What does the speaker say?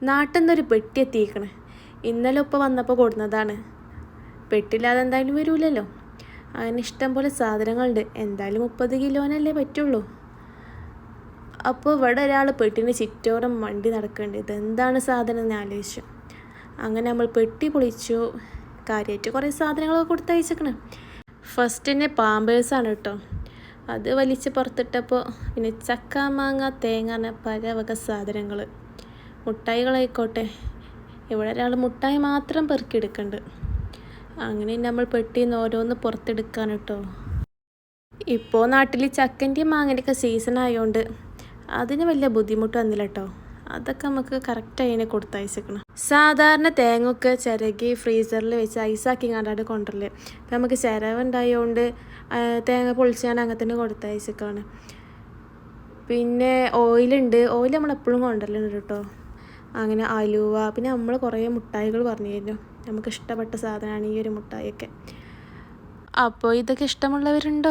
നാട്ടിൽ നിന്നൊരു പെട്ടി എത്തിക്കണേ. ഇന്നലെ ഉപ്പ വന്നപ്പോൾ കൊടുന്നതാണ്. പെട്ടില്ലാതെ എന്തായാലും വരൂലല്ലോ. അങ്ങനെ ഇഷ്ടം പോലെ സാധനങ്ങളുണ്ട്. എന്തായാലും 30 കിലോനല്ലേ പറ്റുള്ളൂ. അപ്പോൾ ഇവിടെ ഒരാൾ പെട്ടിന് ചുറ്റോരം വണ്ടി നടക്കുന്നുണ്ട്. ഇതെന്താണ് സാധനം എന്ന് ആലോചിച്ചു. അങ്ങനെ നമ്മൾ പെട്ടി പൊളിച്ചു. കാര്യമായിട്ട് കുറേ സാധനങ്ങളൊക്കെ കൊടുത്തയച്ചേക്കണേ. ഫസ്റ്റ് തന്നെ പാമ്പേഴ്സാണ് കേട്ടോ. അത് വലിച്ച് പുറത്തിട്ടപ്പോൾ പിന്നെ ചക്ക, മാങ്ങ, തേങ്ങ എന്ന പല വക സാധനങ്ങൾ. മുട്ടായികളായിക്കോട്ടെ. ഇവിടെ ഒരാൾ മുട്ടായി മാത്രം പെറുക്കിയെടുക്കുന്നുണ്ട്. അങ്ങനെ നമ്മൾ പെട്ടിയിൽ നിന്ന് ഓരോന്ന് പുറത്തെടുക്കാൻ കേട്ടോ. ഇപ്പോൾ നാട്ടിൽ ചക്കൻ്റെയും മാങ്ങൻ്റെയൊക്കെ സീസൺ ആയതുകൊണ്ട് അതിന് വലിയ ബുദ്ധിമുട്ട് വന്നില്ല കേട്ടോ. അതൊക്കെ നമുക്ക് കറക്റ്റായി അതിനെ കൊടുത്തയച്ചേക്കണം. സാധാരണ തേങ്ങയൊക്കെ ചിരകി ഫ്രീസറിൽ വെച്ച് ഐസാക്കി കണ്ടാണ്ട് കൊണ്ടുവരല്. അപ്പം നമുക്ക് ചിരവുണ്ടായതുകൊണ്ട് തേങ്ങ പൊളിച്ചാണ് അങ്ങനെ തന്നെ കൊടുത്തയച്ചേക്കാണ്. പിന്നെ ഓയിലുണ്ട്. ഓയിൽ നമ്മളെപ്പോഴും കൊണ്ടുവരലുണ്ട് കേട്ടോ. അങ്ങനെ അലുവ, പിന്നെ നമ്മൾ കുറേ മുട്ടായികൾ പറഞ്ഞിരുന്നു. നമുക്ക് ഇഷ്ടപ്പെട്ട സാധനമാണ് ഈ ഒരു മുട്ടായിയൊക്കെ. അപ്പോൾ ഇതൊക്കെ ഇഷ്ടമുള്ളവരുണ്ടോ?